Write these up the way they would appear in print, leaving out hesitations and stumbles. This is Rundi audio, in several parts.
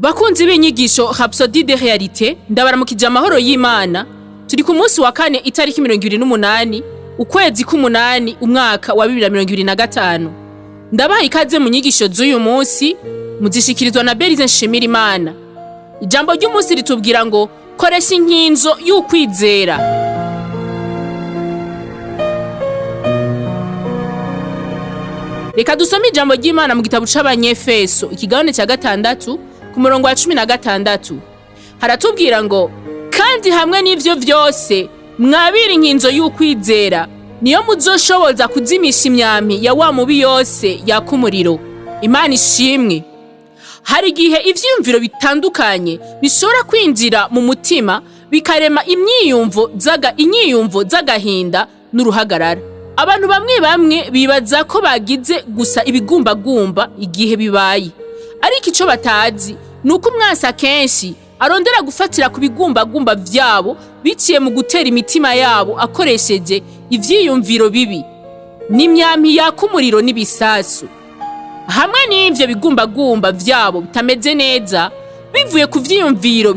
Bakunzi b'inyigisho Rhapsodie des réalités, ndabaramukije amahoro y'Imana. Turi ku munsi wa kane itariki 28 ukwezi k'umunani umwaka wa 2025. Ndabaha ikaze mu nyigisho z'uyu munsi muzishikirizwa na Berize Nshimira Imana. Ijambo ry'umunsi ritubwira ngo koresha inkinzo y'ukwizera. Reka dusome ijambo ry'Imana mu gitabo c'Abanyefeso ikigabane cya 6 ku murongo wa 16. Haratubwira ngo kandi hamwe n'ivyo vyose mwabira inkinzo y'ukwizera niyo muzoshoboza kuzimisha imyampi ya wa mubi yose yaka umuriro. Imana ishimwe. Hari igihe ivyiyumviro bitandukanye bishobora kwinjira mu mutima bikarema inyiyumvo z'agahinda n'uruhagarara. Abantu bamwe bibaza ko bagize gusa ibigumbagumba igihe bibaye, ariko ico batazi nuko umwasa kenshi arondera gufatira ku bigumbagumba vyabo biciye mu gutera imitima yabo akoresheje ivyiyumviro bibi n'imyampi yaka umuriro n'ibisasu. Hamwe n'ivyo bigumbagumba vyabo bitameze neza bivuye ku vyiyumviro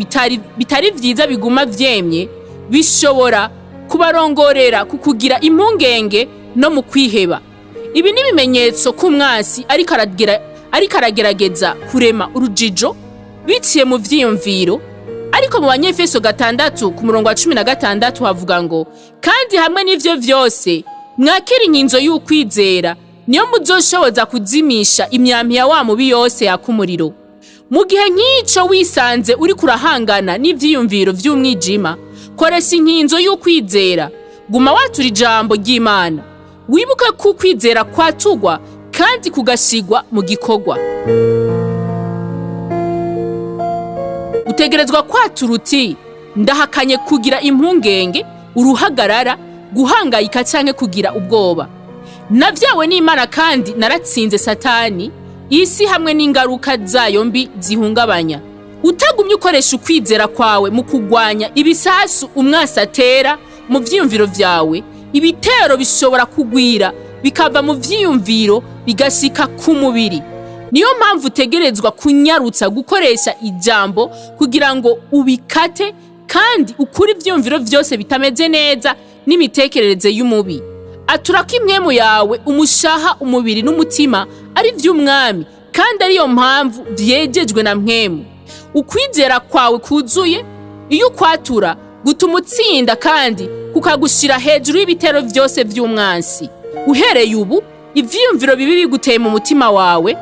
bitari vyiza biguma vyemye, bishobora kubarongorera kukugira impungenge no mu kwiheba. Ibi ni ibimenyetso ko umwasi ariko aragerageza kurema urujijo biciye mu vyiyumviro. Ariko mu Banyefeso 6 ku murongo wa 16 havuga ngo kandi hamwe n'ivyo vyose mwakira inkinzo y'ukwizera niyo muzoshoboza kuzimisha imyampi ya wa mubi yose yaka umuriro. Mu gihe nk'ico wisanze uri kurahangana n'ivyiyumviro vy'umwijima, koresha inkinzo y'ukwizera. Guma watura ijambo ry'Imana, wibuke ko ukwizera kwatugwa kandi kugashigwa mu gikorwa. Utegerezwa kwatura uti ndahakanye kugira impungenge, uruhagarara, guhangayika canke kugira ubwoba. Navyawe n'Imana kandi naratsinze Satani, isi hamwe n'ingaruka zayo mbi zihungabanya. Utagumye ukoresha ukwizera kwawe mu kugwanya ibisasu umwasi atera mu vyiyumviro vyawe, ibitero bishobora kugwira bikava mu vyiyumviro bigashika ku mubiri. Niyo mpamvu utegerezwa kunyarutsa gukoresha ijambo kugira ngo ubikate kandi ukuri ivyiyumviro vyose bitameze neza n'imitekerereze y'umubi. Atura ko impwemu yawe, umushaha, umubiri n'umutima ari vy'umwami, kandi ariyo mpamvu vyejejwe na mpwemu. Ukwizera kwawe kuzuye iyo ukwatura gutuma utsinda kandi kukagushira hejuru y'ibitero vyose vy'umwansi. Uhereye ubu ivyiyumviro bibi biguteye mu mutima wawe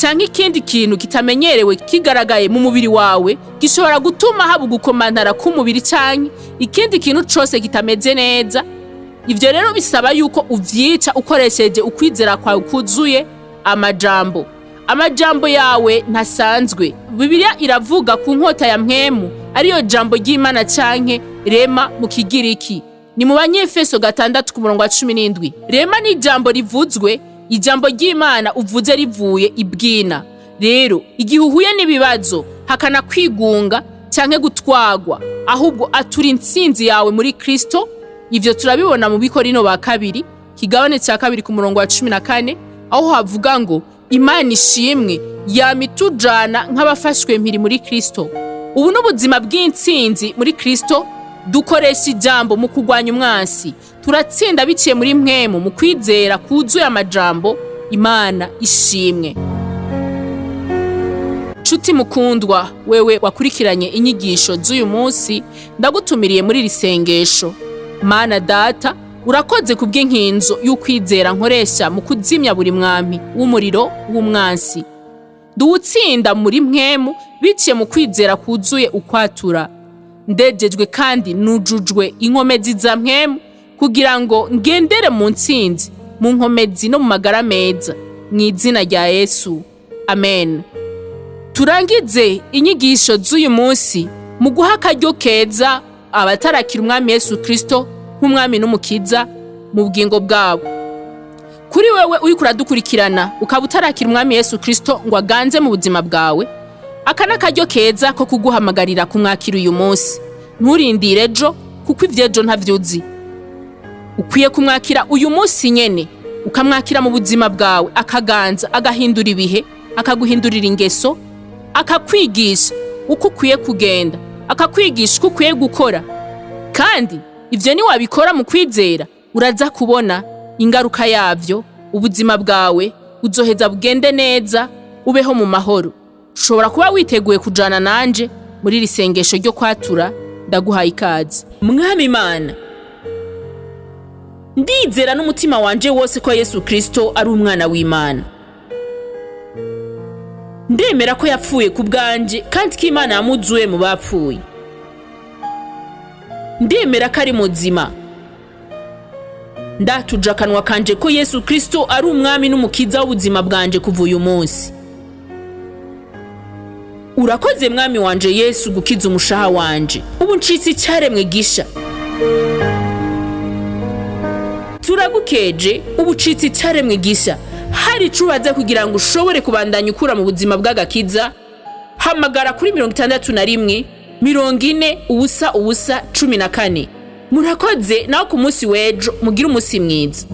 canke ikindi kintu kitamenyerewe kigaragaye mu mubiri wawe gishobora gutuma haba gukomantara k'umubiri canke ikindi kintu cose kitameze neza. Ivyo rero bisaba yuko uvyica ukoresheje ukwizera kwawe kuzuye amajambo yawe ntasanzwe. Bibiliya iravuga ku nkota ya mpwemu ariyo jambo ry'Imana canke rema mu kigiriki. Ni mu Banyefeso 6 ku murongo wa 17. Rema ni ijambo rivuzwe, ijambo ry'Imana uvuze rivuye ibwina. Rero igihe uhuye n'ibibazo hakana kwigunga canke gutwagwa, ahubwo atura intsinzi yawe muri Kristo. Ivyo turabibona mu Bikorino ba 2 kigabane cya 2 ku murongo wa 14 aho havuga ngo Imana ishimwe yamitujana nk'abafashwe mpiri muri Kristo. Ubu n'ubuzima bw'intsinzi muri Kristo, dukoresha ijambo mu kugwanya umwansi. Turatsinda biciye muri mpwemu mu kwizera kuzuye amajambo. Imana ishimwe. Nshuti mukundwa, wewe wakurikiranye inyigisho z'uyu munsi, ndagutumiriye muri risengesho. Mana Data, urakoze kubw'inkinzo y'ukwizera nkoresha mu kuzimya buri mwami w'umuriro w'umwansi. Duwutsinda muri mpwemu biciye mu kwizera kuzuye ukwatura. Ndejejwe kandi nujujwe inkomezi za mpwemu kugira ngo ngendere mu ntsinzi, mu nkomezi no mu magara meza, mu izina rya Yesu. Amen. Turangize inyigisho z'uyu munsi mu guha akaryo keza abatarakira umwami Yesu Kristo nk'umwami n'umukiza mu bugingo bwabo. Kuri wewe uri kuradukurikirana ukaba utarakira umwami Yesu Kristo ngo aganze mu buzima bwawe, akana akaryo keza ko kuguhamagarira kumwakira uyu munsi. Nturindire ejo kuko ivyejo ntavyuzi. Ukwiye kumwakira uyu munsi nyene, ukamwakira mu buzima bwawe, akaganza, agahindura ibihe, akaguhindurira ingeso, akakwigisha uko ukwiye kugenda, akakwigisha uko ukwiye gukora. Kandi ivyo niwabikora mu kwizera, uraza kubona ingaruka yavyo. Ubuzima bwawe uzoheza bugende neza, ubeho mu mahoro. Ushobora kuba witeguye kujana nanje muri iri sengesho ryo kwatura. Ndaguhaye ikaze. Mwami Imana, ndizera n'umutima wanje wose ko Yesu Kristo ari umwana w'Imana. Ndemera ko yapfuye ku bwanje kandi ko Imana yamuzuye mu bapfuye. Ndemera ko ari muzima. Ndatuja akanwa kanje ko Yesu Kristo ari umwami n'umukiza w'ubuzima bwanje kuva uyu munsi. Urakoze mwami wanje Yesu gukiza umushaha wanje. Ubu ncitse icyaremwe gisha. Turagukeje, ubu ncitse icyaremwe gisha. Hari icubaza kugira ngo ushobore kubandanya ukura mu buzima bw'agakiza. Hamagara kuri 61 40 ubusa ubusa 14. Murakoze naho ku munsi w'ejo mugira umunsi mwiza.